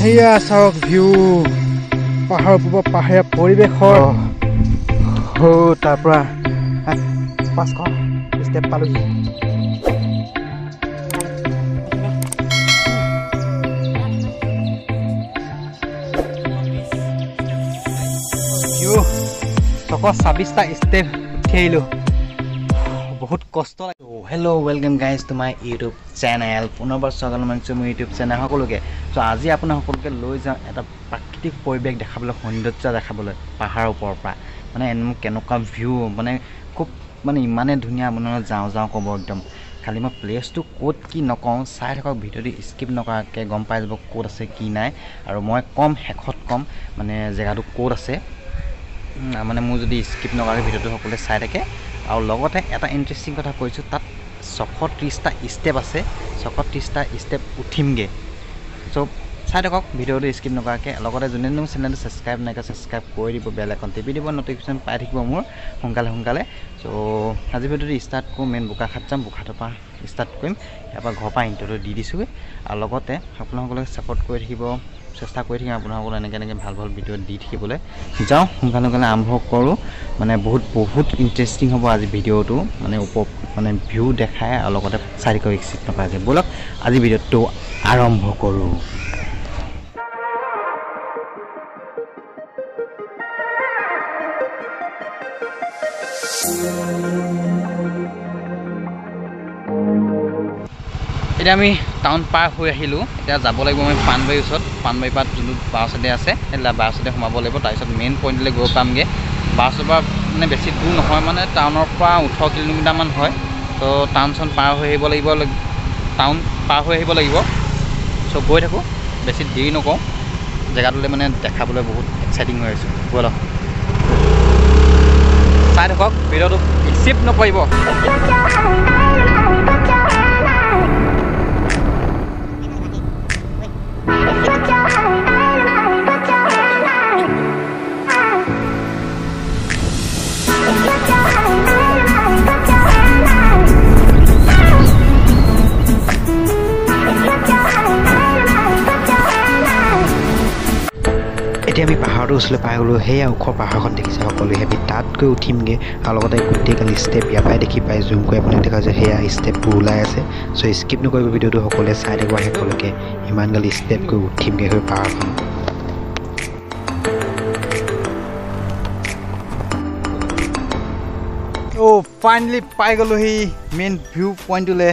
হেয়া চাওক ভিউ পাহাৰৰ ওপৰত পাহাৰীয়া পৰিৱেশৰ তাৰ পৰা 500 ষ্টেপ পালোহি ভিউ 26টা ষ্টেপ উঠি আহিলো বহুত কষ্ট hello' welcome guys to my YouTube channel পুনৰবাৰ স্বাগতম জনাইছোঁ মোৰ ইউটিউব চেনেল সকলোকে চ' আজি আপোনাৰ সকলোকে লৈ যাওঁ এটা প্ৰাকৃতিক পৰিৱেশ দেখাবলৈ সৌন্দৰ্য দেখাবলৈ পাহাৰৰ ওপৰৰ পৰা মানে কেনেকুৱা ভিউ মানে খুব মানে ইমানেই ধুনীয়া আপোনাৰ যাওঁ ক'ব একদম খালি মই প্লেচটো ক'ত কি নকওঁ চাই থাকক ভিডিঅ'টো স্কিপ নকৰাকৈ গম পাই যাব ক'ত আছে কি নাই আৰু মই শেষত কম মানে জেগাটো ক'ত আছে মানে মোৰ যদি স্কিপ নকৰাকৈ ভিডিঅ'টো সকলোৱে চাই থাকে আৰু লগতে এটা ইণ্টাৰেষ্টিং কথা কৈছোঁ তাত 630টা ষ্টেপ আছে 630টা ষ্টেপ উঠিমগৈ চ' চাই থাকক ভিডিঅ'টো স্কিপ নকৰাকৈ লগতে যোনে মোৰ চেনেলটো ছাবস্ক্ৰাইব নাই কৰা ছাবস্ক্ৰাইব কৰি দিব বেল আইকন টিপি দিব নটিফিকেশ্যন পাই থাকিব মোৰ সোনকালে চ' আজি ভিডিঅ'টো ষ্টাৰ্ট কৰোঁ মেইন বোকাখাট যাম বোকাখাটৰ পৰা ষ্টাৰ্ট কৰিম ইয়াৰ পৰা ঘৰৰ পৰা ইণ্টাৰভিউ দি দিছোঁগৈ আৰু লগতে আপোনাসকলক ছাপোৰ্ট কৰি থাকিব চেষ্টা কৰি থাকিম আপোনাসকলে এনেকৈ ভাল ভিডিঅ' দি থাকিবলৈ যাওঁ সোনকালে আৰম্ভ কৰোঁ মানে বহুত ইণ্টাৰেষ্টিং হ'ব আজি ভিডিঅ'টো মানে মানে ভিউ দেখায় আৰু লগতে চাৰিক স্কিপ নকৰাকৈ ব'লক আজি ভিডিঅ'টো আৰম্ভ কৰোঁ এতিয়া আমি টাউন পাৰ হৈ আহিলোঁ এতিয়া যাব লাগিব আমি পাণবাৰীৰ ওচৰত পাণবাৰীৰ পৰা যোনটো বাওঁ চাইডে আছে সেই বাওঁ চাইডে সোমাব লাগিব তাৰপিছত মেইন পইণ্টলৈ গৈ পামগৈ বাছৰ পৰা মানে বেছি দূৰ নহয় মানে টাউনৰ পৰা 18 কিলোমিটাৰমান হয় তো টাউন পাৰ হৈ আহিব লাগিব চ' গৈ থাকোঁ বেছি দেৰি নকওঁ জেগাটোলৈ মানে দেখাবলৈ বহুত এক্সাইটিং হৈ আছোঁ ব'লক চাই থাকক ভিডিঅ'টো স্কিপ নকৰিব এতিয়া আমি পাহাৰটোৰ ওচৰলৈ পাই গ'লোঁ সেয়া ওখ পাহাৰখন দেখিছে সকলোৱে আমি তাত গৈ উঠিমগৈ আৰু লগতে গোটেইগাল ষ্টেপ ইয়াৰ পৰাই দেখি পাই জুম কৰি আপুনি দেখা যে সেয়া ষ্টেপবোৰ ওলাই আছে চ' স্কিপ নকৰিব ভিডিঅ'টো সকলোৱে চাই থাকিব শেষলৈকে ইমানগাল ষ্টেপ গৈ উঠিমগৈ সেই পাহাৰখন ফাইনেলি পাই গ'লোঁ সেই মেইন ভিউ পইণ্টটোলৈ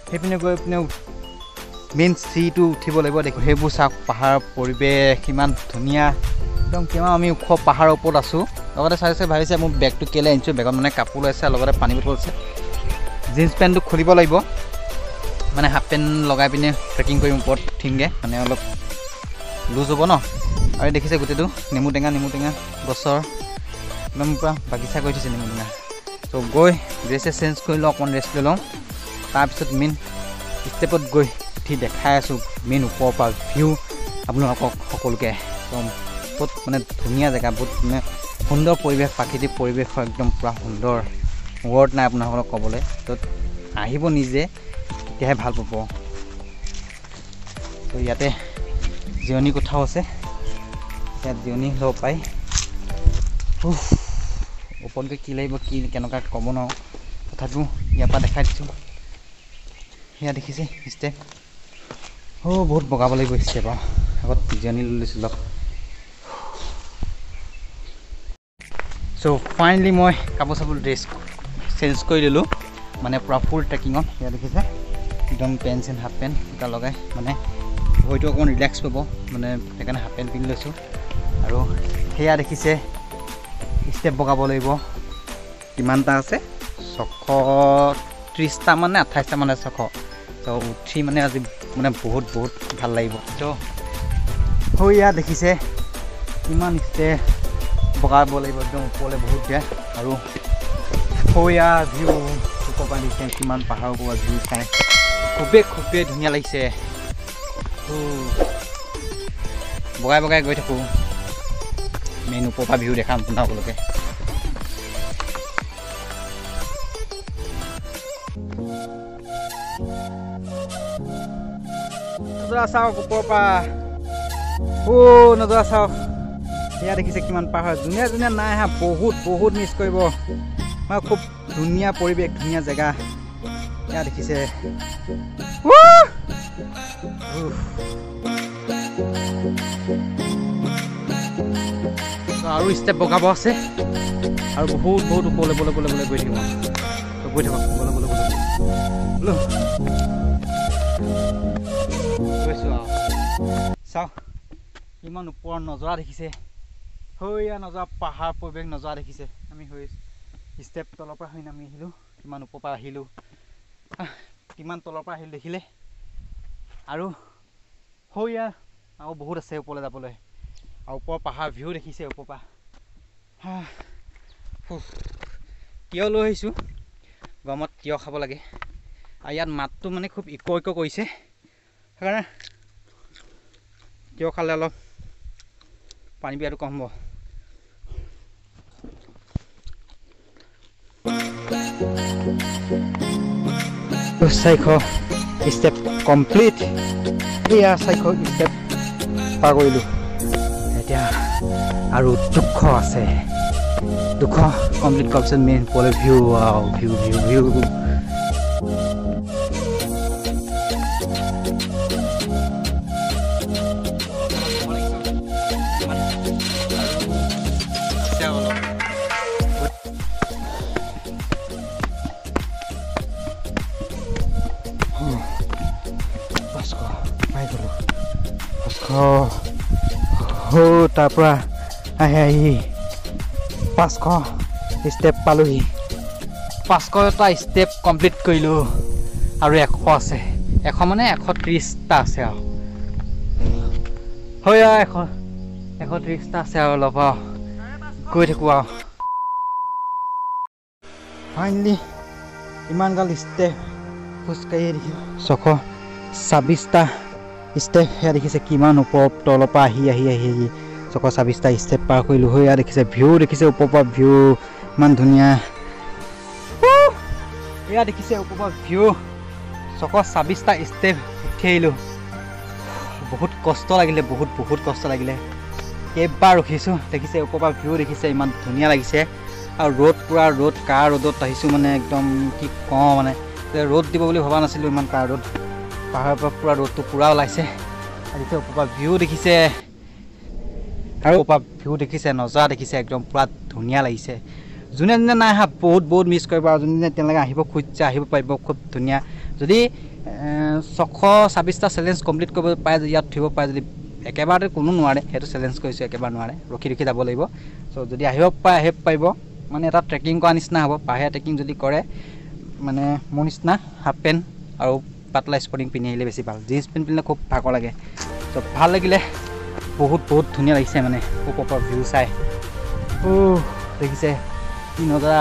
সেইপিনে গৈ পিনে মেইন চিৰিটো উঠিব লাগিব দেখোঁ সেইবোৰ চাওক পাহাৰৰ পৰিৱেশ ইমান ধুনীয়া একদম কিমান আমি ওখ পাহাৰৰ ওপৰত আছোঁ লগতে চাইছে ভাবিছে মোৰ বেগটো কেলৈ আনিছোঁ বেগত মানে কাপোৰ লৈছে লগতে পানী বটল আছে জিন্স পেণ্টটো খুলিব লাগিব মানে হাফ পেণ্ট লগাই পিনে ট্ৰেকিং কৰিম ওপৰত উঠিমগৈ মানে অলপ লুজ হ'ব ন আৰু দেখিছে গোটেইটো নেমু টেঙা গছৰ একদম পূৰা বাগিচা কৰি থৈছে নেমু টেঙা ত' গৈ ড্ৰেছে চেঞ্জ কৰি লওঁ অকণমান ৰেষ্ট লৈ লওঁ তাৰপিছত মেইন ষ্টেপত গৈ উঠি দেখাই আছোঁ মেইন ওপৰৰ পৰা ভিউ আপোনালোকক সকলোকে একদম বহুত মানে ধুনীয়া জেগা বহুত মানে সুন্দৰ পৰিৱেশ প্ৰাকৃতিক পৰিৱেশৰ একদম পূৰা সুন্দৰ ৱৰ্ড নাই আপোনালোকক ক'বলৈ ত' আহিব নিজে তেতিয়াহে ভাল পাব ত' ইয়াতে জিৰণি কোঠাও আছে ইয়াত জিৰণি ল'ব পাৰি ওপৰত গৈ কি লাগিব কি কেনেকুৱা ক'ব নোৱাৰোঁ তথাপিও ইয়াৰ পৰা দেখাই দিছোঁ সেয়া দেখিছে ষ্টেপ বহুত বগাব লাগিব ষ্টেপ আৰু আগত জিৰণি লৈ লৈছোঁ লগ চ' ফাইনেলি মই কাপোৰ চাপোৰ ড্ৰেছ চেঞ্জ কৰি দিলোঁ মানে পূৰা ফুল ট্ৰেকিঙত সেয়া দেখিছে একদম পেণ্ট চেণ্ট হাফ পেণ্ট এটা লগাই মানে ভৰিটো অকণমান ৰিলেক্স পাব মানে সেইকাৰণে হাফ পেণ্ট পিন্ধি লৈছোঁ আৰু সেয়া দেখিছে ষ্টেপ বগাব লাগিব কিমানটা আছে 630টা মানে 28টা মানে 600 ত' উঠি মানে আজি মানে বহুত ভাল লাগিব ত' ইয়াত দেখিছে কিমান ষ্টেপ বগাব লাগিব একদম ওপৰলৈ বহুত বেয়া আৰু সৌয়া ভিউ ওপৰৰ পৰা দিছে কিমান পাহাৰৰ পৰা ভিউ চাই খুবেই ধুনীয়া লাগিছে বগাই গৈ থাকোঁ মেইন ওপৰৰ পৰা ভিউ দেখাম আপোনালোকে চাওক ওপৰৰ পৰা নজৰা চাওক এয়া দেখিছে কিমান পাহাৰ ধুনীয়া ধুনীয়া নাই হা বহুত বহুত মিছ কৰিব মানে খুব ধুনীয়া পৰিৱেশ ধুনীয়া জেগা এয়া দেখিছে আৰু ষ্টেপ বগাব আছে আৰু বহুত বহুত ওপৰলৈ বলে বলে বলে গৈ থাকিব গৈ থাকক বলে বলে বলে গৈছোঁ আৰু চাওক ইমান ওপৰত নজৰা দেখিছে হৈয়া নজৰা পাহাৰ পৰিৱেশ নজৰা দেখিছে আমি হৈ ষ্টেপ তলৰ পৰা হৈ নামি আহিলোঁ কিমান ওপৰৰ পৰা আহিলোঁ কিমান তলৰ পৰা আহিলোঁ দেখিলে আৰু হৈয়া আৰু বহুত আছে ওপৰলৈ যাবলৈ আৰু ওপৰৰ পাহাৰ ভিউ দেখিছে ওপৰৰ পৰা তিয়হ লৈ আহিছোঁ গৰমত তিয়হ খাব লাগে আৰু ইয়াত মাতটো মানে খুব ইক' ইক' কৰিছে সেইকাৰণে তিয়হ খালে অলপ পানী পিয়াটো কম হ'ব চাৰিশ ষ্টেপ কমপ্লিট এয়া 400 ষ্টেপ পাৰ কৰিলোঁ এতিয়া আৰু দুশ আছে দুশ কমপ্লিট কৰাৰ পিছত মেইন পলে ভিউ ভিউ ভিউ ভিউ তাৰ পৰা আহি আহি 500 ষ্টেপ পালোহি 500টা ষ্টেপ কমপ্লিট কৰিলোঁ আৰু 100 আছে 100 মানে 130টা আছে আৰু হয় 130টা আছে আৰু অলপ গৈ থাকোঁ আৰু ফাইনেলি ইমান গাল ষ্টেপ খোজকাঢ়ি দেখিছোঁ 626টা ষ্টেপ সেয়া দেখিছে কিমান ওপৰ তলৰ পৰা আহি আহি আহি আহি 626টা ষ্টেপ পাৰ কৰিলোঁ হৈ ইয়াত দেখিছে ভিউ দেখিছে ওপৰৰ পৰা ভিউ ইমান ধুনীয়া এয়া দেখিছে ওপৰৰ পৰা ভিউ 626টা ষ্টেপ উঠি আহিলোঁ বহুত কষ্ট লাগিলে বহুত বহুত কষ্ট লাগিলে কেইবাৰ ৰখিছোঁ দেখিছে ওপৰৰ পৰা ভিউ দেখিছে ইমান ধুনীয়া লাগিছে আৰু ৰ'দ পূৰা ৰ'দ কাৰ ৰ'দত আহিছোঁ মানে একদম কি কওঁ মানে ৰ'দ দিব বুলি ভবা নাছিলোঁ ইমান কাৰ ৰ'দ পাহাৰৰ পৰা পূৰা ৰ'দটো পূৰা ওলাইছে আৰু ওপৰৰ পৰা ভিউ দেখিছে আৰু ওপৰৰ ভিউ দেখিছে নজৰা দেখিছে একদম পূৰা ধুনীয়া লাগিছে যোনে যোনে নাই অহা বহুত বহুত মিছ কৰিব আৰু যোনে তেওঁলোকে আহিব খুজিছে আহিব পাৰিব খুব ধুনীয়া যদি 626টা চেলেঞ্জ কমপ্লিট কৰিব পাৰে ইয়াত উঠিব পাৰে যদি একেবাৰতে কোনো নোৱাৰে সেইটো চেলেঞ্জ কৰিছোঁ একেবাৰে নোৱাৰে ৰখি ৰখি যাব লাগিব চ' যদি আহিব পাৰে আহিব পাৰিব মানে এটা ট্ৰেকিং কৰা নিচিনা হ'ব পাহাৰীয়া ট্ৰেকিং যদি কৰে মানে মোৰ নিচিনা হাফ পেণ্ট আৰু পাতলা স্পৰ্টিং পিন্ধি আহিলে বেছি ভাল জিন্স পেণ্ট পিন্ধিলে খুব ভাগৰ লাগে চ' ভাল লাগিলে বহুত বহুত ধুনীয়া লাগিছে মানে ওপৰৰ পৰা ভিউ চাই দেখিছে কি নজৰা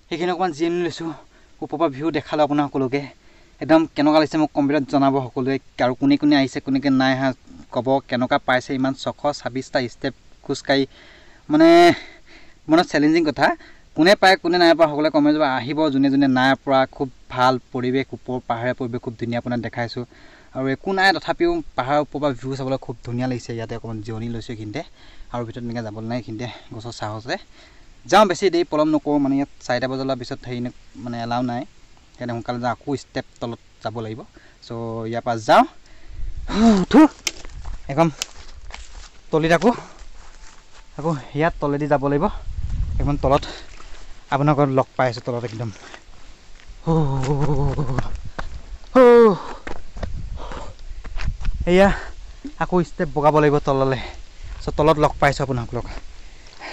সেইখিনি অকণমান জিৰণি লৈছোঁ ওপৰৰ পৰা ভিউ দেখালোঁ আপোনাৰ সকলোকে একদম কেনেকুৱা লাগিছে মোক কমেণ্টত জনাব সকলোৱে আৰু কোনে কোনে আহিছে কোনে কোনে নাই অহা ক'ব কেনেকুৱা পাইছে ইমান 626টা ষ্টেপ খোজকাঢ়ি মানে মনত চেলেঞ্জিং কথা কোনে পায় কোনে নাই পৰা সকলোৱে কমেণ্ট আহিব যোনে যোনে নাই পৰা খুব ভাল পৰিৱেশ ওপৰ পাহাৰীয়া পৰিৱেশ খুব ধুনীয়া আপোনাক দেখাইছোঁ আৰু একো নাই তথাপিও পাহাৰৰ ওপৰৰ পৰা ভিউ চাবলৈ খুব ধুনীয়া লাগিছে ইয়াতে অকণমান জিৰণি লৈছোঁ এইখিনিতে আৰু ভিতৰত এনেকৈ যাবলৈ নাই এইখিনিতে গছৰ ছাঁ আছে যাওঁ বেছি দেৰি পলম নকৰোঁ মানে ইয়াত 4টা বজাৰ পিছত হেৰি মানে এলাও নাই সেইকাৰণে সোনকালে যাওঁ আকৌ ষ্টেপ তলত যাব লাগিব চ' ইয়াৰ পৰা যাওঁ উঠোঁ একদম তলিত আকৌ ইয়াত তলেদি যাব লাগিব একদম তলত আপোনালোকৰ লগ পাই আছোঁ তলত একদম এয়া আকৌ ষ্টেপ বগাব লাগিব তললৈ চ' তলত লগ পাইছোঁ আপোনালোকক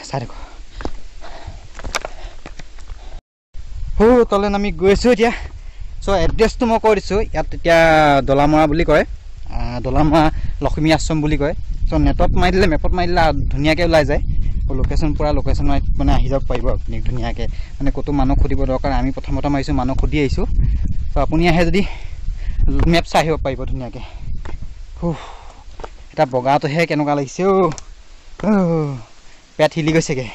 চাই দেখোঁ তললৈ নামি গৈছোঁ এতিয়া চ' এড্ৰেছটো মই কৈ দিছোঁ ইয়াত এতিয়া দলামৰা বুলি কয় দলামৰা লক্ষ্মী আশ্ৰম বুলি কয় চ' নেটত মাৰি দিলে মেপত মাৰি দিলে ধুনীয়াকৈ ওলাই যায় লোকেশ্যন পূৰা লোকেশ্যন মানে আহি যাব পাৰিব আপুনি ধুনীয়াকৈ মানে ক'তো মানুহ সুধিব দৰকাৰ আমি প্ৰথমতে মাৰিছোঁ মানুহ সুধি আহিছোঁ চ' আপুনি আহে যদি মেপ চাই আহিব পাৰিব ধুনীয়াকৈ এটা বগাটোহে কেনেকুৱা লাগিছে পেট হিলি গৈছেগৈ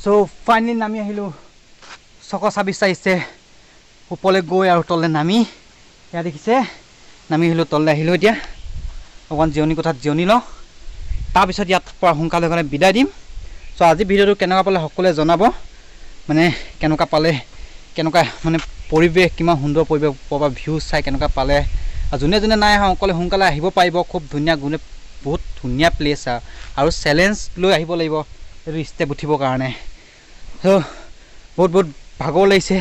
চ' ফাইনেলি নামি আহিলোঁ 626টা ষ্টেপ ওপৰলৈ গৈ আৰু তললৈ নামি এয়া দেখিছে নামি আহিলোঁ তললৈ আহিলোঁ এতিয়া অকণমান জিৰণি কোঠাত জিৰণি লওঁ তাৰপিছত ইয়াত পৰা সোনকালে সোনকালে বিদায় দিম চ' আজি ভিডিঅ'টো কেনেকুৱা পালে সকলোৱে জনাব মানে কেনেকুৱা পালে কেনেকুৱা মানে পৰিৱেশ কিমান সুন্দৰ পৰিৱেশ পাবা ভিউ চাই কেনেকুৱা পালে আৰু যোনে যোনে নাই আহা সকলোৱে সোনকালে আহিব পাৰিব খুব ধুনীয়া গুণে বহুত ধুনীয়া প্লেচ আৰু চেলেঞ্জ লৈ আহিব লাগিব এইটো ষ্টেপ উঠিবৰ কাৰণে চ' বহুত বহুত ভাগৰ লাগিছে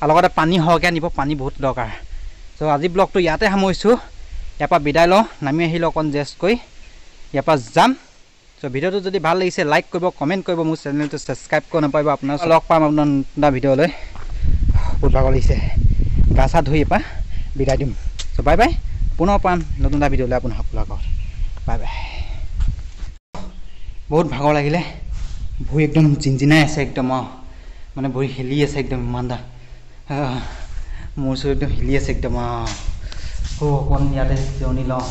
আৰু লগতে পানী সৰহকৈ আনিব পানী বহুত দৰকাৰ চ' আজি ব্লগটো ইয়াতে সামৰিছোঁ ইয়াৰ পৰা বিদায় লওঁ নামি আহিলোঁ অকণ জেষ্ট কৰি ইয়াৰ পৰা যাম চ' ভিডিঅ'টো যদি ভাল লাগিছে লাইক কৰিব কমেণ্ট কৰিব মোৰ চেনেলটো ছাবস্ক্ৰাইব কৰিব নাপাৰিব আপোনাৰ লগ পাম আপোনাৰ নতুন ভিডিঅ'লৈ বহুত ভাগৰ লাগিছে গা চা ধুই এপা বিদায় দিম চ' বাই বাই পুনৰ পাম নতুন এটা ভিডিঅ'লৈ আপোনাৰ সকলোৰে আগত বাই বাই বহুত ভাগৰ লাগিলে ভৰি একদম জিনজিনাই আছে একদম মানে ভৰি হিলি আছে একদম ইমান দা মোৰ ওচৰত একদম হিলি আছে একদম অকণ ইয়াতে জিৰণি লওঁ